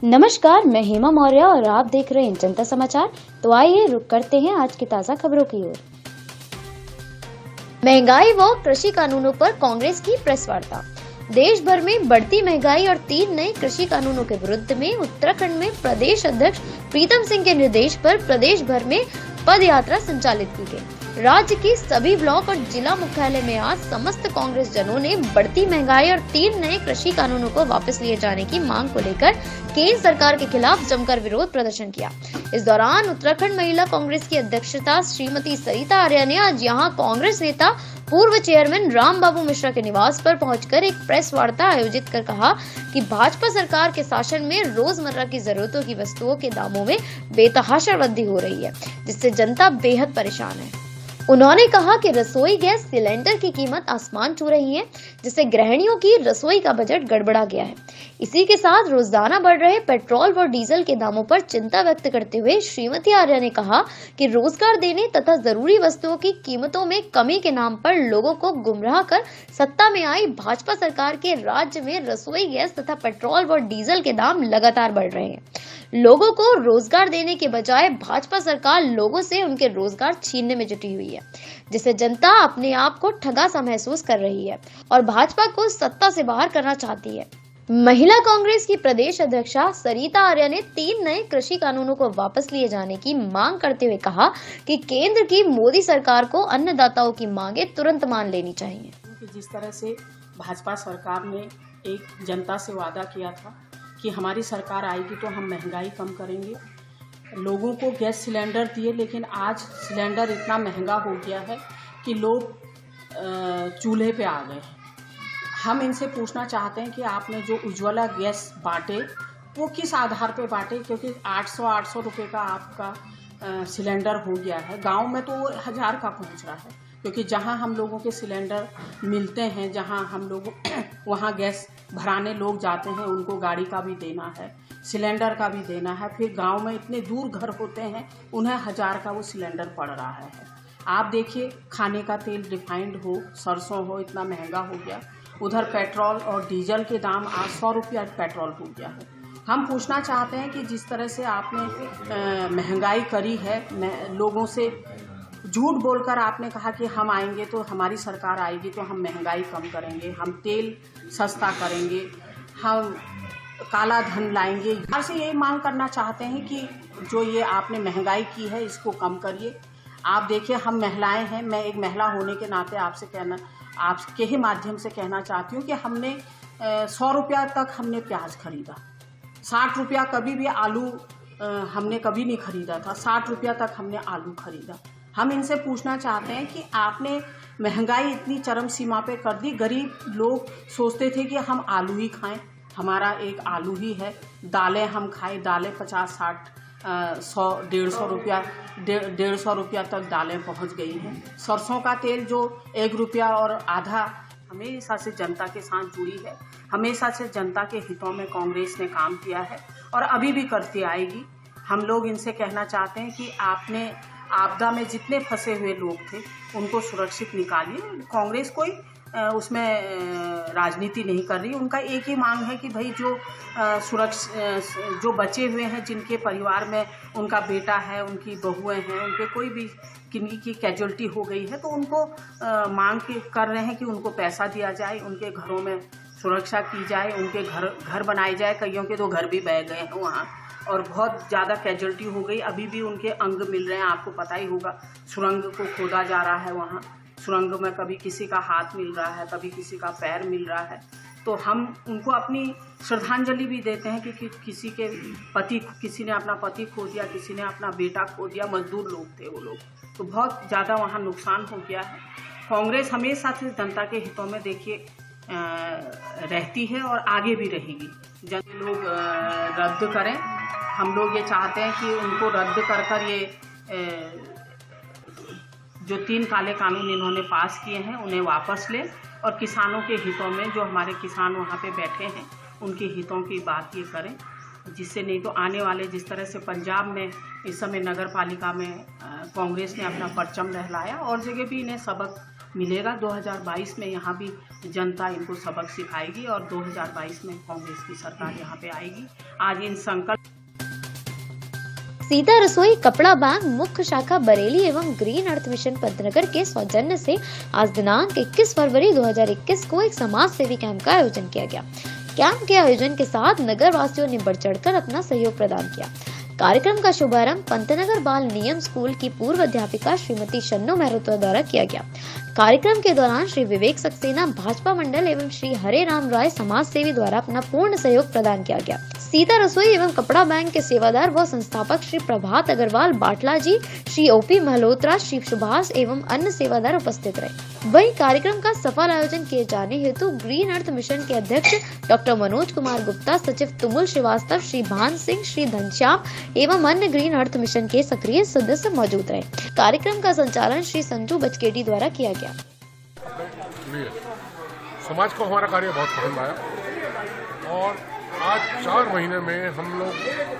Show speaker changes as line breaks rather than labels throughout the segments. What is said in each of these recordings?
नमस्कार, मैं हेमा मौर्य और आप देख रहे हैं जनता समाचार। तो आइए रुक करते हैं आज की ताजा खबरों की ओर। महंगाई व कृषि कानूनों पर कांग्रेस की प्रेस वार्ता। देश भर में बढ़ती महंगाई और 3 नए कृषि कानूनों के विरुद्ध में उत्तराखंड में प्रदेश अध्यक्ष प्रीतम सिंह के निर्देश पर प्रदेश भर में पद यात्रा संचालित की गई। राज्य की सभी ब्लॉक और जिला मुख्यालय में आज समस्त कांग्रेस जनों ने बढ़ती महंगाई और 3 नए कृषि कानूनों को वापस लिए जाने की मांग को लेकर केंद्र सरकार के खिलाफ जमकर विरोध प्रदर्शन किया। इस दौरान उत्तराखंड महिला कांग्रेस की अध्यक्षता श्रीमती सरिता आर्या ने आज यहां कांग्रेस नेता पूर्व चेयरमैन राम बाबू मिश्रा के निवास पर पहुंचकर एक प्रेस वार्ता आयोजित कर कहा कि भाजपा सरकार के शासन में रोजमर्रा की जरूरतों की वस्तुओं के दामों में बेतहाशा वृद्धि हो रही है, जिससे जनता बेहद परेशान है। उन्होंने कहा कि रसोई गैस सिलेंडर की कीमत आसमान छू रही है, जिससे गृहिणियों की रसोई का बजट गड़बड़ा गया है। इसी के साथ रोजाना बढ़ रहे पेट्रोल व डीजल के दामों पर चिंता व्यक्त करते हुए श्रीमती आर्या ने कहा कि रोजगार देने तथा जरूरी वस्तुओं की कीमतों में कमी के नाम पर लोगों को गुमराह कर सत्ता में आई भाजपा सरकार के राज्य में रसोई गैस तथा पेट्रोल व डीजल के दाम लगातार बढ़ रहे हैं। लोगों को रोजगार देने के बजाय भाजपा सरकार लोगों से उनके रोजगार छीनने में जुटी हुई है, जिससे जनता अपने आप को ठगा सा महसूस कर रही है और भाजपा को सत्ता से बाहर करना चाहती है। महिला कांग्रेस की प्रदेश अध्यक्षा सरिता आर्या ने 3 नए कृषि कानूनों को वापस लिए जाने की मांग करते हुए कहा कि केंद्र की मोदी सरकार को अन्नदाताओं की मांगे तुरंत मान लेनी चाहिए।
जिस तरह से भाजपा सरकार ने एक जनता से वादा किया था कि हमारी सरकार आएगी तो हम महंगाई कम करेंगे, लोगों को गैस सिलेंडर दिए, लेकिन आज सिलेंडर इतना महंगा हो गया है कि लोग चूल्हे पे आ गए। हम इनसे पूछना चाहते हैं कि आपने जो उज्ज्वला गैस बांटे वो किस आधार पे बांटे, क्योंकि 800 रुपये का आपका सिलेंडर हो गया है। गांव में तो 1000 का पहुंच रहा है, क्योंकि जहां हम लोगों के सिलेंडर मिलते हैं, जहां हम लोग वहां गैस भराने लोग जाते हैं, उनको गाड़ी का भी देना है, सिलेंडर का भी देना है। फिर गांव में इतने दूर घर होते हैं, उन्हें 1000 का वो सिलेंडर पड़ रहा है। आप देखिए, खाने का तेल रिफाइंड हो, सरसों हो, इतना महंगा हो गया। उधर पेट्रोल और डीजल के दाम आज 100 रुपया पेट्रोल हो गया है। हम पूछना चाहते हैं कि जिस तरह से आपने महंगाई करी है, लोगों से झूठ बोलकर आपने कहा कि हम आएंगे तो हमारी सरकार आएगी तो हम महंगाई कम करेंगे, हम तेल सस्ता करेंगे, हम काला धन लाएंगे। यहाँ से यही मांग करना चाहते हैं कि जो ये आपने महंगाई की है इसको कम करिए। आप देखिए, हम महिलाएं हैं, मैं एक महिला होने के नाते आपके ही माध्यम से कहना चाहती हूँ कि हमने 100 रुपया तक हमने प्याज खरीदा, 60 रुपया कभी भी आलू हमने कभी नहीं खरीदा था, 60 रुपया तक हमने आलू खरीदा। हम इनसे पूछना चाहते हैं कि आपने महंगाई इतनी चरम सीमा पे कर दी। गरीब लोग सोचते थे कि हम आलू ही खाएं, हमारा एक आलू ही है, दालें हम खाएं, दालें 50, 60, 100, 150 रुपया तक दालें पहुंच गई हैं। सरसों का तेल जो 1 रुपया और आधा, हमेशा से जनता के साथ जुड़ी है, हमेशा से जनता के हितों में कांग्रेस ने काम किया है और अभी भी करती आएगी। हम लोग इनसे कहना चाहते हैं कि आपने आपदा में जितने फंसे हुए लोग थे उनको सुरक्षित निकालिए। कांग्रेस कोई उसमें राजनीति नहीं कर रही, उनका एक ही मांग है कि भाई जो बचे हुए हैं, जिनके परिवार में उनका बेटा है, उनकी बहुएं हैं, उनके कोई भी किन्हीं की कैजुअल्टी हो गई है तो उनको मांग कर रहे हैं कि उनको पैसा दिया जाए, उनके घरों में सुरक्षा की जाए, उनके घर बनाए जाए। कईयों के तो घर भी बह गए हैं वहाँ और बहुत ज़्यादा कैजुअल्टी हो गई, अभी भी उनके अंग मिल रहे हैं। आपको पता ही होगा, सुरंग को खोदा जा रहा है, वहाँ सुरंग में कभी किसी का हाथ मिल रहा है, कभी किसी का पैर मिल रहा है। तो हम उनको अपनी श्रद्धांजलि भी देते हैं कि किसी ने अपना पति खो दिया, किसी ने अपना बेटा खो दिया, मजदूर लोग थे वो लोग, तो बहुत ज़्यादा वहाँ नुकसान हो गया है। कांग्रेस हमेशा से जनता के हितों में देखिए रहती है और आगे भी रहेगी। जन लोग रद्द करें, हम लोग ये चाहते हैं कि उनको रद्द कर ये जो 3 काले कानून इन्होंने पास किए हैं उन्हें वापस लें और किसानों के हितों में, जो हमारे किसान वहाँ पे बैठे हैं, उनके हितों की बात ये करें, जिससे नहीं तो आने वाले, जिस तरह से पंजाब में इस समय नगर पालिका में कांग्रेस ने अपना परचम लहराया और जगह भी इन्हें सबक मिलेगा। 2022 में यहाँ भी जनता इनको सबक सिखाएगी और 2022 में कांग्रेस की सरकार यहाँ पे आएगी। आज इन संकल्प
सीता रसोई कपड़ा बैंक मुख्य शाखा बरेली एवं ग्रीन अर्थ मिशन पंतनगर के सौजन्य से आज दिनांक 21 फरवरी 2021 को एक समाज सेवी कैंप का आयोजन किया गया। कैंप के आयोजन के साथ नगर वासियों ने बढ़ चढ़कर अपना सहयोग प्रदान किया। कार्यक्रम का शुभारंभ पंतनगर बाल नियम स्कूल की पूर्व अध्यापिका श्रीमती शन्नो मेहरोत्रा द्वारा किया गया। कार्यक्रम के दौरान श्री विवेक सक्सेना भाजपा मंडल एवं श्री हरे राम राय समाज सेवी द्वारा अपना पूर्ण सहयोग प्रदान किया गया। सीता रसोई एवं कपड़ा बैंक के सेवादार व संस्थापक श्री प्रभात अग्रवाल बाटला जी, श्री ओपी महलोत्रा, श्री सुभाष एवं अन्य सेवादार उपस्थित रहे। वहीं कार्यक्रम का सफल आयोजन किए जाने हेतु ग्रीन अर्थ मिशन के अध्यक्ष डॉक्टर मनोज कुमार गुप्ता, सचिव तुमुल श्रीवास्तव, श्री भान सिंह, श्री घनश्याम एवं अन्य ग्रीन अर्थ मिशन के सक्रिय सदस्य मौजूद रहे। कार्यक्रम का संचालन श्री संजू बचकेटी द्वारा किया गया।
समाज को हमारा कार्य बहुत पसंद आया और आज 4 महीने में हम लोग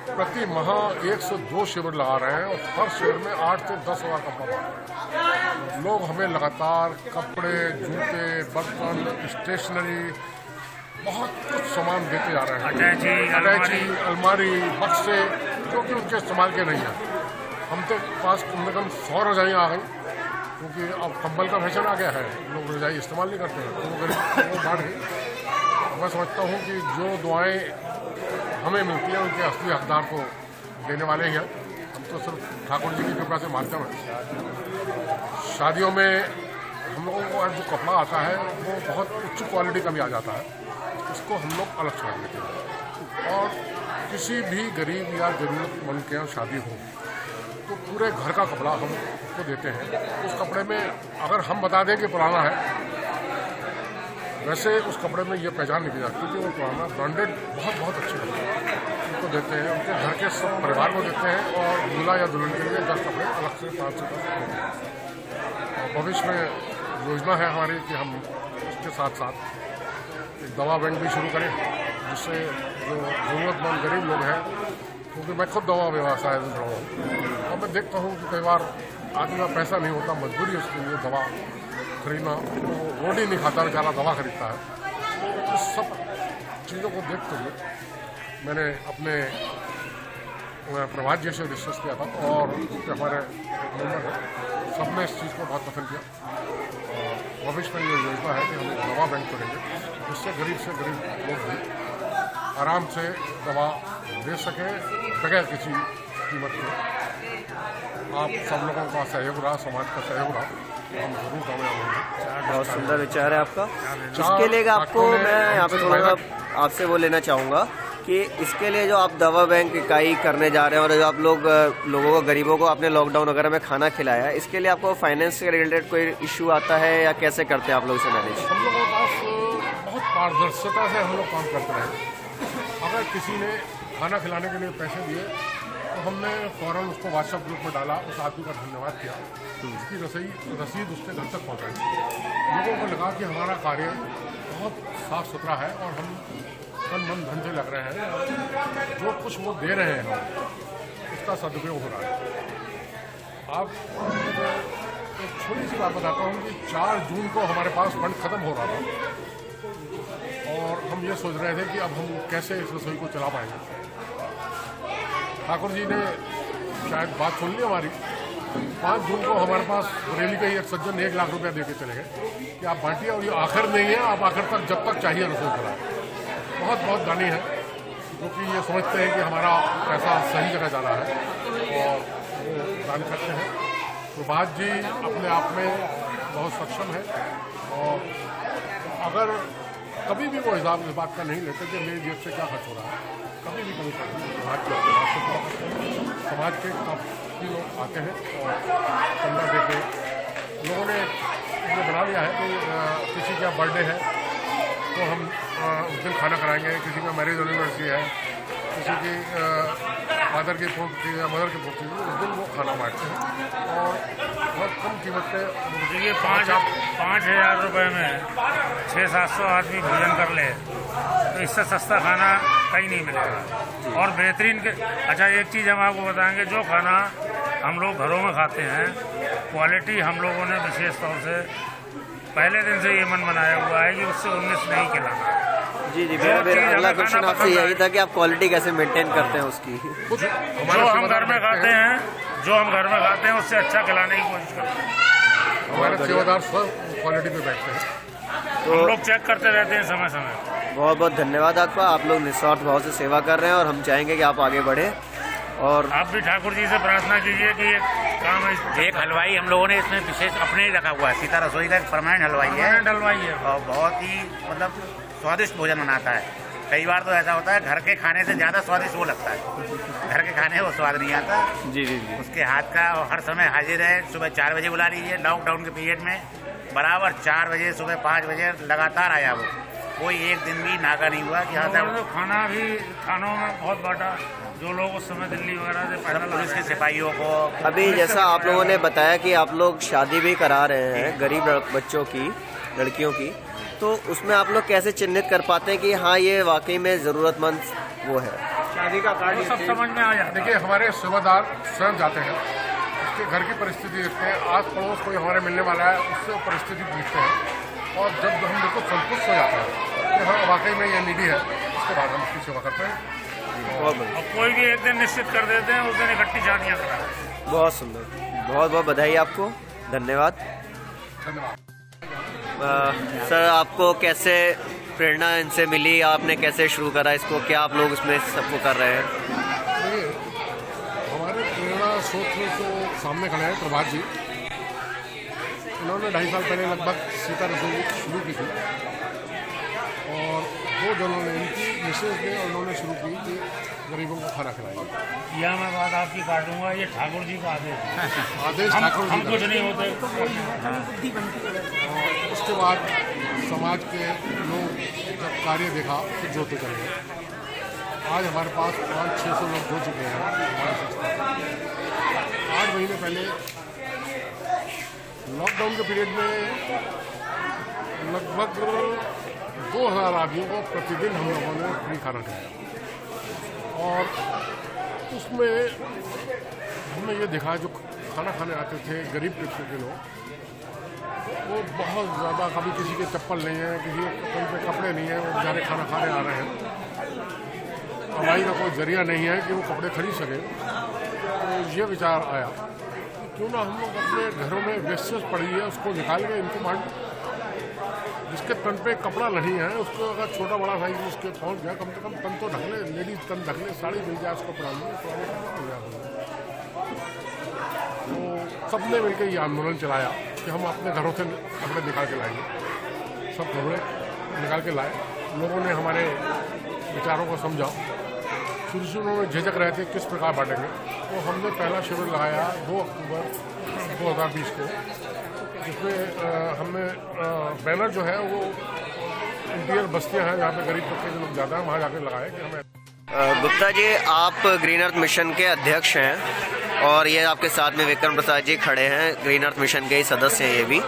प्रति माह 102 शिविर लगा रहे हैं और हर शिविर में 8 से 10 हज़ार कपड़ा बांट रहे हैं। लोग हमें लगातार कपड़े, जूते, बर्तन, स्टेशनरी, बहुत कुछ सामान देते जा रहे हैं। अटैची, अलमारी, बक्से, जो कि उनके इस्तेमाल के नहीं है। हम तो पास कम से कम 100 रजाइयाँ आ गई, क्योंकि अब कंबल का फैशन आ गया है, लोग रजाई इस्तेमाल नहीं करते हैं, तो वो गरीब वो बांट गई। मैं समझता हूँ कि जो दुआएं हमें मिलती हैं उनके असली हकदार को देने वाले ही हैं। हम तो सिर्फ ठाकुर जी की कृपा से माध्यम है। शादियों में हम लोगों को जो कपड़ा आता है वो बहुत उच्च क्वालिटी का भी आ जाता है, उसको हम लोग अलग छोड़ देते हैं। और किसी भी गरीब या ज़रूरतमंद के यहाँ शादी हो तो पूरे घर का कपड़ा हम उसको देते हैं। उस कपड़े में अगर हम बता दें कि पुराना है, वैसे उस कपड़े में ये पहचान नहीं की जाती क्योंकि वो पुराना ब्रांडेड बहुत अच्छे कपड़े उनको देते हैं, उनके घर के सब परिवार को देते हैं और दूल्हा या दुल्हन के लिए 10 कपड़े अलग से 5 से 10 देते हैं। और भविष्य में योजना है हमारी कि हम इसके साथ साथ एक दवा बैंक भी शुरू करें, जिससे जो ज़रूरतमंद गरीब लोग हैं, क्योंकि मैं खुद दवा व्यवसाय से जुड़ा हूँ और मैं देखता हूँ कि कई बार आदमी का पैसा नहीं होता, मजबूरी उसके लिए दवा खरीदना, रोटी नहीं खाता बेचारा दवा खरीदता है। इस सब चीज़ों को देखते हुए मैंने अपने प्रभात जी से डिस्कस किया था और हमारे मेंबर हैं, सबने इस चीज़ को बहुत पसंद किया। और भविष्य में ये योजना है कि हम एक दवा बैंक करेंगे, जिससे गरीब से गरीब लोग भी आराम से दवा ले सकें बगैर किसी कीमत के। आप सब लोगों का सहयोग रहा, समाज का सहयोग रहा, हम जरूर कामयाब होंगे।
बहुत सुंदर विचार है आपका। इसके लिए आपको मैं यहाँ पे थोड़ा सा आपसे वो लेना चाहूँगा कि इसके लिए जो आप दवा बैंक इकाई करने जा रहे हैं और जो आप लोगों को, गरीबों को आपने लॉकडाउन वगैरह में खाना खिलाया, इसके लिए आपको फाइनेंस से रिलेटेड कोई इशू आता है या कैसे करते हैं आप लोग इसे मैनेज?
हम लोगों के पास बहुत पारदर्शिता से हम लोग काम करते रहे। अगर किसी ने खाना खिलाने के लिए पैसे दिए तो हमने फ़ौरन उसको व्हाट्सएप ग्रुप में डाला, उस आदमी का धन्यवाद किया, उसकी रसीद उसके घर तक पहुँचाई। लोगों को लगा कि हमारा कार्य बहुत साफ सुथरा है और हम तन मन धन से लग रहे हैं, जो कुछ वो दे रहे हैं उसका सदुपयोग हो रहा है। अब एक छोटी सी बात बताता हूँ कि 4 जून को हमारे पास फंड ख़त्म हो रहा था और हम ये सोच रहे थे कि अब हम कैसे इस रसोई को चला पाएंगे। ठाकुर जी ने शायद बात सुन ली हमारी। 5 जून को हमारे पास बरेली के एक सज्जन 1 लाख रुपया दे के चले गए कि आप बांटिए और ये आखिर नहीं है, आप आखिर तक जब तक चाहिए रसोई चलाएं। बहुत दानी है, क्योंकि ये समझते हैं कि हमारा पैसा सही जगह जा रहा है और वो दान करते हैं। प्रभात जी अपने आप में बहुत सक्षम है और अगर कभी भी वो हिसाब इस बात का नहीं लेते कि मेरी जेब से क्या खर्च हो रहा है, कभी भी कभी समाज के काफ़ी लोग आते हैं और चंदा दे के लोगों ने ये बना लिया है कि किसी का बर्थडे है तो हम उस दिन खाना कराएंगे, किसी का मैरिज एनिवर्सरी है, किसी की फादर की पोती या मदर की पोती, उस दिन वो खाना बांटते हैं और बहुत कम कीमत पे।
ये 5,000 रुपये में 600-700 आदमी भोजन कर ले तो इससे सस्ता खाना कहीं नहीं मिलेगा और बेहतरीन के। अच्छा, एक चीज़ हम आपको बताएंगे, जो खाना हम लोग घरों में खाते हैं क्वालिटी हम लोगों ने विशेष तौर से पहले दिन से ये मन बनाया हुआ है कि उससे 19 नहीं खिलाना।
जी जी, मेरा अगला क्वेश्चन आपसे यही था कि आप क्वालिटी कैसे मेंटेन करते हैं उसकी।
जो हम घर में खाते हैं उससे अच्छा खिलाने की कोशिश करते हैं।
हमारे सेवादार सब क्वालिटी पे बैठते हैं,
तो हम लोग चेक करते रहते हैं समय समय।
बहुत बहुत धन्यवाद आपका, आप लोग निस्वार्थ भाव से सेवा कर रहे हैं और हम चाहेंगे कि आप आगे बढ़े। और
आप भी ठाकुर जी से प्रार्थना कीजिए कि ये काम
एक हलवाई हम लोगों ने इसमें विशेष अपने ही रखा हुआ है। सीता रसोई का एक परमानेंट हलवाई है और बहुत ही मतलब स्वादिष्ट भोजन बनाता है। कई बार तो ऐसा होता है घर के खाने से ज़्यादा स्वादिष्ट वो लगता है, घर के खाने वो स्वाद नहीं आता।
जी जी जी,
उसके हाथ का हर समय हाजिर है। सुबह 4 बजे बुला लीजिए, लॉकडाउन के पीरियड में बराबर 4 बजे, सुबह 5 बजे लगातार आया वो, कोई एक दिन भी नागा नहीं हुआ कि हाँ
तो खानों में बहुत बांटा। जो लोग उस समय दिल्ली वगैरह से पैदल
पुलिस के सिपाहियों को।
अभी जैसा आप लोगों ने बताया कि आप लोग शादी भी करा रहे हैं गरीब बच्चों की, लड़कियों की, तो उसमें आप लोग कैसे चिन्हित कर पाते हैं कि हाँ ये वाकई में ज़रूरतमंद वो है?
शादी का कार्ड सब समझ में आ जाता है।
देखिए, हमारे सेवादार स्वयं जाते हैं, उसके घर की परिस्थिति देखते हैं, आस पड़ोस कोई हमारे मिलने वाला है उससे परिस्थिति पूछते हैं, और जब हम बिल्कुल संतुष्ट हो जाते हैं कि हाँ वाकई में ये निधि है, उसके बाद हम उसकी सेवा करते हैं।
बहुत बढ़िया,
कोई भी एक दिन निश्चित कर देते हैं, उस दिन इकट्ठी शादियाँ करा।
बहुत सुंदर, बहुत बहुत बधाई आपको, धन्यवाद।
धन्यवाद।
सर, आपको कैसे प्रेरणा इनसे मिली, आपने कैसे शुरू करा इसको, क्या आप लोग इसमें सबको कर रहे हैं?
देखिए, हमारे प्रेरणा स्रोत में तो सामने खड़े हैं प्रभात जी, इन्होंने 2.5 साल पहले लगभग सीता रसोई शुरू की थी, और 2 जनों ने, इनकी मिसेज ने, उन्होंने शुरू की कि गरीबों को खाना खिलाएंगे।
यह मैं बात आपकी काटूंगा, ये ठाकुर जी का आदेश
ठाकुर
हम
जी
कुछ नहीं होते।
और उसके बाद समाज के लोग जब कार्य देखा तो जोते चले गए। आज हमारे पास 500-600 लोग जो चुके हैं हमारे संस्था। 8 महीने पहले लॉकडाउन के पीरियड में लगभग 2000 आदमियों को प्रतिदिन हम लोगों ने फ्री खाना खिलाया, और उसमें हमने ये देखा जो खाना खाने आते थे गरीब किस्म के लोग, वो बहुत ज़्यादा, कभी किसी के चप्पल नहीं है, किसी के पे कपड़े नहीं है, वो बेचारे खाना खाने आ रहे हैं, कमाई का कोई जरिया नहीं है कि वो कपड़े खरीद सके। तो ये विचार आया कि क्यों ना हम लोग अपने घरों में वेस्टेज पड़ी है उसको निकाल के इनको बांट, जिसके तन पे कपड़ा नहीं है उसको अगर छोटा बड़ा साइज उसके पहुँच गया, कम से कम तन तो ढक ले, लेडीज तन ढक ले, साड़ी मिल जाए उसको पहन ले, तो मिल जाए। तो सबने मिलकर ये आंदोलन चलाया कि हम अपने घरों से कपड़े निकाल के लाएंगे। सब कपड़े निकाल के लाए, लोगों ने हमारे विचारों को समझा। शुरू शुरू में झिझक रहे थे किस प्रकार बांटेंगे, तो हमने पहला शिविर लगाया 2 अक्टूबर 2020 को, जिसमें हमने बैनर जो है वो इंटीरियर बस्तियां हैं जहाँ पे गरीब तबके के लोग ज़्यादा हैं, वहाँ जाकर लगाए कि हमें।
गुप्ता जी, आप ग्रीन अर्थ मिशन के अध्यक्ष हैं और ये आपके साथ में विक्रम प्रसाद जी खड़े हैं, ग्रीन अर्थ मिशन के ही सदस्य हैं ये भी।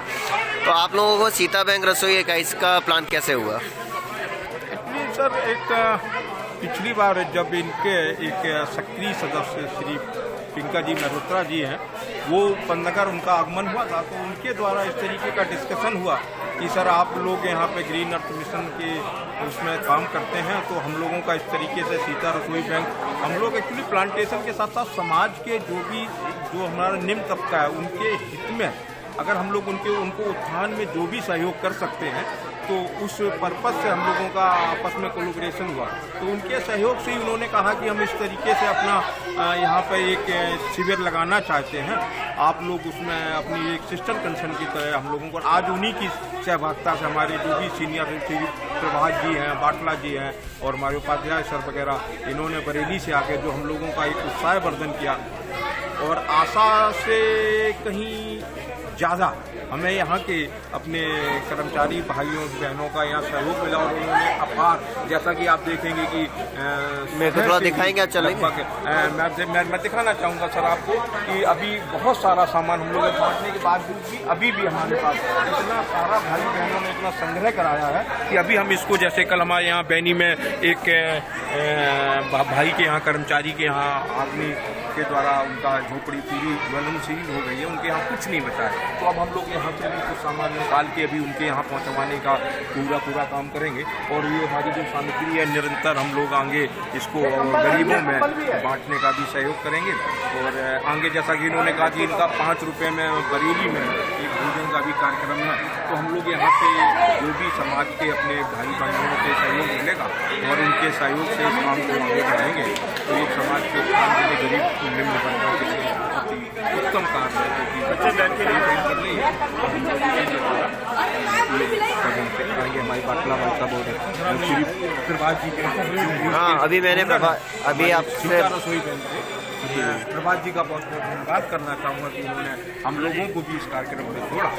तो आप लोगों को सीता बैंक रसोई इकाई का प्लान कैसे हुआ?
सर, एक पिछली बार जब इनके एक सक्रिय सदस्य श्री पिंका जी मल्होत्रा जी हैं, वो पन्नगर उनका आगमन हुआ था, तो उनके द्वारा इस तरीके का डिस्कशन हुआ कि सर आप लोग यहाँ पे ग्रीन अर्थ मिशन के उसमें काम करते हैं, तो हम लोगों का इस तरीके से सीता रसोई बैंक, हम लोग एक्चुअली प्लांटेशन के साथ साथ समाज के जो हमारा निम्न तबका है उनके हित में अगर हम लोग उनको उत्थान में जो भी सहयोग कर सकते हैं, तो उस पर्पस से हम लोगों का आपस में कोलैबोरेशन हुआ। तो उनके सहयोग से ही उन्होंने कहा कि हम इस तरीके से अपना यहाँ पे एक शिविर लगाना चाहते हैं, आप लोग उसमें अपनी एक सिस्टर कंसर्न की तरह हम लोगों को, आज उन्हीं की सहभागिता से हमारे जो भी सीनियर प्रभात जी हैं, बाटला जी हैं और हमारे उपाध्याय सर वगैरह, इन्होंने बरेली से आके जो हम लोगों का एक उत्साहवर्धन किया, और आशा से कहीं ज़्यादा हमें यहाँ के अपने कर्मचारी भाइयों बहनों का यहाँ सहयोग मिला, और उन्होंने अपार, जैसा कि आप देखेंगे कि
मैं तो थोड़ा दिखाएंगे, चलेंगे।
मैं दिखाना चाहूँगा सर आपको कि अभी बहुत सारा सामान हम लोगों बांटने के बाद भी अभी भी हमारे पास इतना सारा भाई बहनों ने इतना संग्रह कराया है कि अभी हम इसको, जैसे कल हमारे यहाँ बैनी में एक भाई के यहाँ कर्मचारी के यहाँ आदमी जिनके द्वारा उनका झोपड़ी पूरी ज्वलनशील हो गई है, उनके यहाँ कुछ नहीं बचा है। तो अब हम लोग यहाँ से भी कुछ सामान निकाल के अभी उनके यहाँ पहुँचवाने का पूरा काम करेंगे। और ये हमारी जो सामग्री है निरंतर हम लोग आगे इसको गरीबों में बांटने का भी सहयोग करेंगे। और आगे जैसा कि इन्होंने कहा कि इनका 5 रुपये में बरेली में एक भोजन का भी कार्यक्रम है, तो हम लोग यहाँ से जो भी समाज के अपने भाई बहनों के सहयोग मिलेगा और उनके सहयोग से इस काम को आगे बढ़ाएंगे। तो एक समाज के गरीब निम्न वर्गों के लिए बहुत ही उत्तम काम है कि बच्चे बैठ के करेंगे। हमारी बाटला वार्ता बहुत है प्रभात जी के।
हाँ, अभी मैंने अभी आपसे
रसोई प्रभात जी का बहुत धन्यवाद करना चाहूँगा कि उन्होंने हम लोगों को भी इस कार्यक्रम में जोड़ा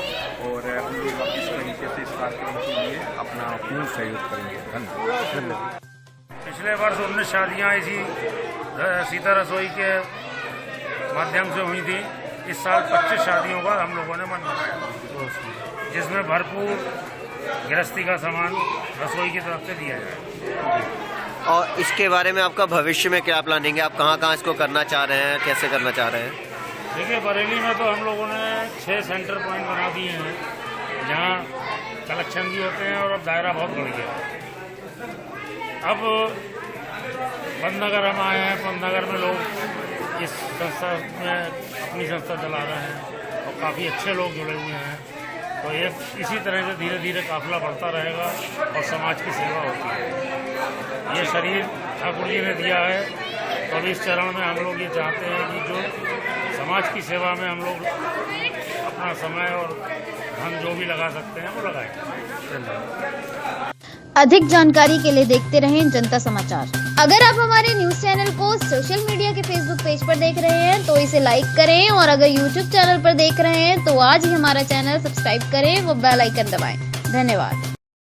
और हम लोग इस तरीके से इस कार्यक्रम के लिए अपना पूर्ण सहयोग करेंगे। धन्यवाद।
पिछले वर्ष 19 शादियाँ इसी सीता रसोई के माध्यम से हुई थी। इस साल 25 शादियों का हम लोगों ने मनाया, जिसमें भरपूर गृहस्थी का सामान रसोई की तरफ से दिया जाए।
और इसके बारे में आपका भविष्य में क्या प्लानिंग है? आप कहाँ इसको करना चाह रहे हैं, कैसे करना चाह रहे हैं?
देखिए, बरेली में तो हम लोगों ने 6 सेंटर पॉइंट बना दिए हैं जहाँ कलेक्शन भी होते हैं और अब दायरा बहुत बढ़ गया है। अब पंतनगर हम आए हैं, पंतनगर में लोग इस संस्था में अपनी संस्था चला रहे हैं और काफ़ी अच्छे लोग जुड़े हुए हैं। तो ये इसी तरह से धीरे धीरे काफिला बढ़ता रहेगा और समाज की सेवा होती है। ये शरीर ठाकुर जी ने दिया है, तो अभी इस चरण में हम लोग ये चाहते हैं कि जो समाज की सेवा में हम लोग अपना समय और धन जो भी लगा सकते हैं वो लगाएं।
अधिक जानकारी के लिए देखते रहें जनता समाचार। अगर आप हमारे न्यूज चैनल को सोशल मीडिया के फेसबुक पेज पर देख रहे हैं तो इसे लाइक करें, और अगर यूट्यूब चैनल पर देख रहे हैं तो आज ही हमारा चैनल सब्सक्राइब करें व बेल आइकन दबाएं। धन्यवाद।